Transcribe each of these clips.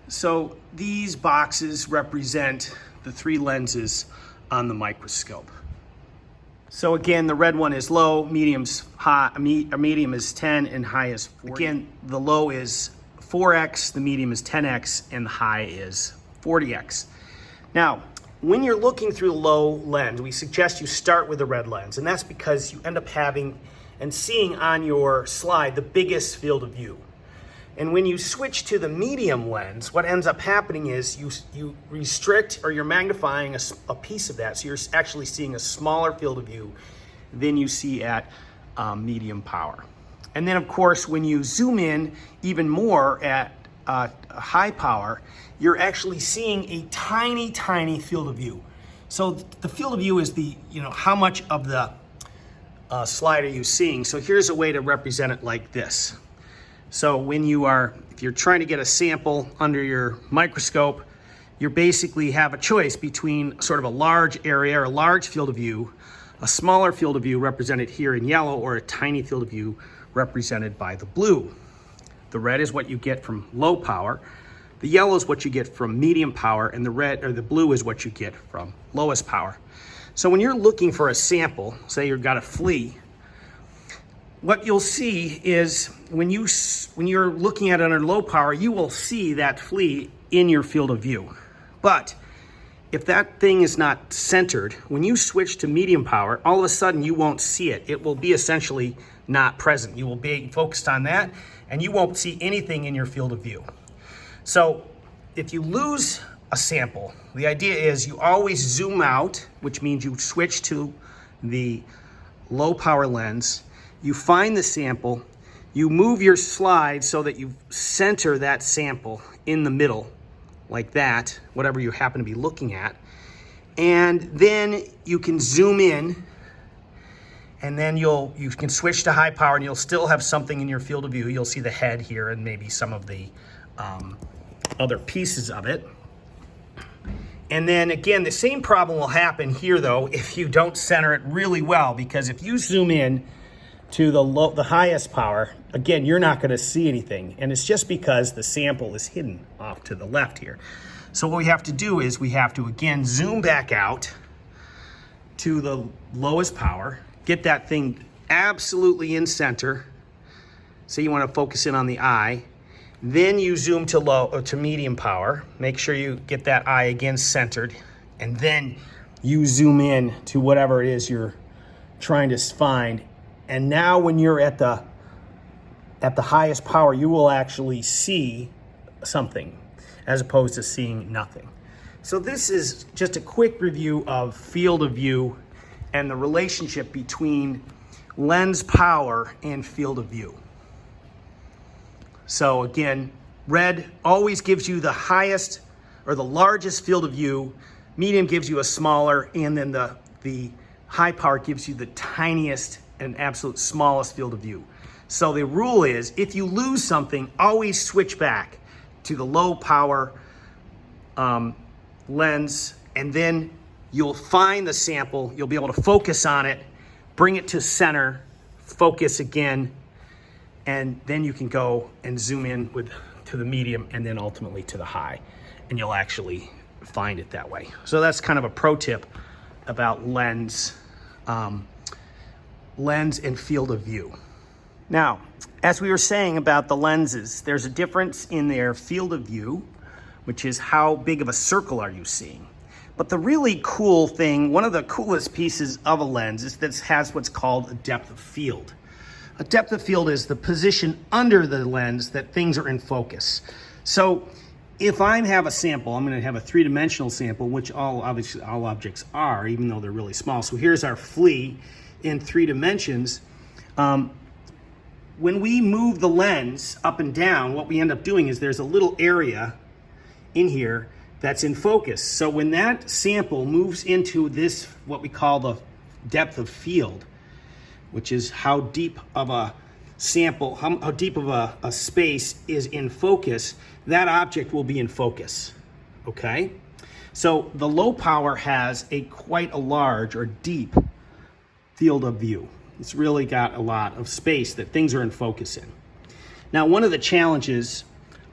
So these boxes represent the three lenses on the microscope. So again, the red one is low, medium's high, medium is 10, and high is 40. Again, the low is 4x, the medium is 10x, and the high is 40x. Now, when you're looking through the low lens, we suggest you start with the red lens, and that's because you end up having and seeing on your slide the biggest field of view. And when you switch to the medium lens, what ends up happening is you restrict, or you're magnifying a piece of that, so you're actually seeing a smaller field of view than you see at medium power. And then of course, when you zoom in even more at high power, you're actually seeing a tiny, tiny field of view. So the field of view is how much of the slide are you seeing? So here's a way to represent it like this. So if you're trying to get a sample under your microscope, you basically have a choice between sort of a large area or a large field of view, a smaller field of view represented here in yellow, or a tiny field of view represented by the blue. The red is what you get from low power, the yellow is what you get from medium power, and the blue is what you get from lowest power. So when you're looking for a sample, say you've got a flea, what you'll see is when you're looking at it under low power, you will see that flea in your field of view. But if that thing is not centered, when you switch to medium power, all of a sudden you won't see it. It will be essentially not present. You will be focused on that, and you won't see anything in your field of view. So if you lose a sample, the idea is you always zoom out, which means you switch to the low power lens. You find the sample, you move your slide so that you center that sample in the middle, like that, whatever you happen to be looking at. And then you can zoom in, and then you can switch to high power, and you'll still have something in your field of view. You'll see the head here and maybe some of the other pieces of it. And then again, the same problem will happen here though if you don't center it really well, because if you zoom in to the highest power, again, you're not going to see anything. And it's just because the sample is hidden off to the left here. So what we have to do is we have to, again, zoom back out to the lowest power, get that thing absolutely in center. Say you want to focus in on the eye. Then you zoom to medium power. Make sure you get that eye again centered. And then you zoom in to whatever it is you're trying to find. And now when you're at the highest power, you will actually see something as opposed to seeing nothing. So this is just a quick review of field of view and the relationship between lens power and field of view. So again, red always gives you the highest or the largest field of view, medium gives you a smaller, and then the high power gives you the tiniest and absolute smallest field of view. So the rule is, if you lose something, always switch back to the low power lens, and then you'll find the sample, you'll be able to focus on it, bring it to center, focus again, and then you can go and zoom in to the medium and then ultimately to the high, and you'll actually find it that way. So that's kind of a pro tip about lens and field of view. Now, as we were saying about the lenses, there's a difference in their field of view, which is how big of a circle are you seeing. But the really cool thing, one of the coolest pieces of a lens is that it has what's called a depth of field. A depth of field is the position under the lens that things are in focus. So if I have a sample, I'm going to have a three-dimensional sample, which obviously all objects are, even though they're really small. So here's our flea in 3 dimensions. When we move the lens up and down, what we end up doing is there's a little area in here that's in focus. So when that sample moves into this, what we call the depth of field, which is how deep of a sample, how deep of a space is in focus, that object will be in focus, okay? So the low power has quite a large or deep field of view. It's really got a lot of space that things are in focus in. Now, one of the challenges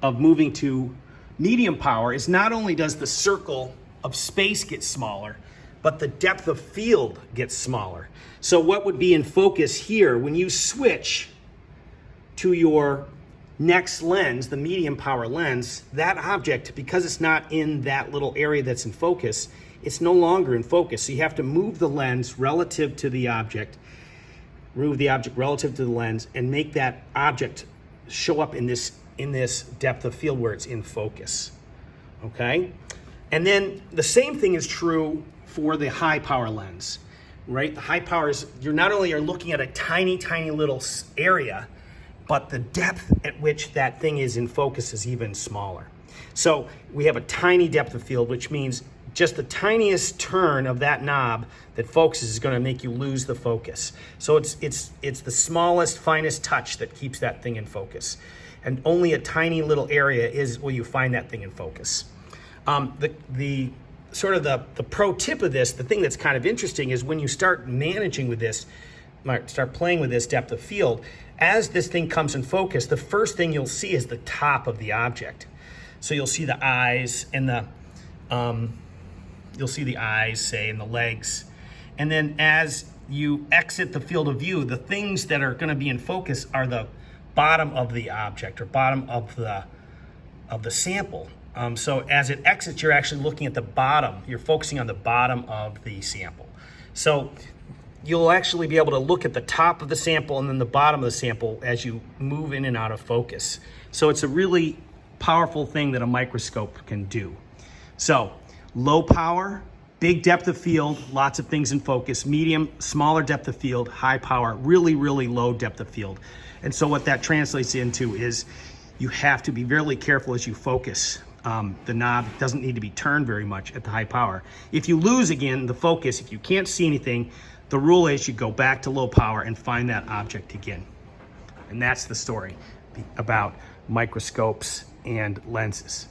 of moving to medium power is not only does the circle of space get smaller, but the depth of field gets smaller. So what would be in focus here, when you switch to your next lens, the medium power lens, that object, because it's not in that little area that's in focus, it's no longer in focus. So you have to move the lens relative to the object, move the object relative to the lens, and make that object show up in this depth of field where it's in focus, okay? And then the same thing is true for the high power lens, right? The high power is, you're not only are looking at a tiny, tiny little area, but the depth at which that thing is in focus is even smaller. So we have a tiny depth of field, which means just the tiniest turn of that knob that focuses is going to make you lose the focus. So it's the smallest, finest touch that keeps that thing in focus. And only a tiny little area is where you find that thing in focus. The pro tip of this, the thing that's kind of interesting, is when you start managing with this, start playing with this depth of field, as this thing comes in focus, the first thing you'll see is the top of the object. So you'll see the eyes and you'll see the eyes, say, and the legs. And then as you exit the field of view, the things that are going to be in focus are the bottom of the object, or bottom of the sample. So as it exits, you're actually looking at the bottom. You're focusing on the bottom of the sample. So you'll actually be able to look at the top of the sample and then the bottom of the sample as you move in and out of focus. So it's a really powerful thing that a microscope can do. So low power, big depth of field, lots of things in focus. Medium, smaller depth of field. High power, really, really low depth of field. And so what that translates into is you have to be really careful as you focus. The knob doesn't need to be turned very much at the high power. If you lose again the focus, if you can't see anything, the rule is you go back to low power and find that object again. And that's the story about microscopes and lenses.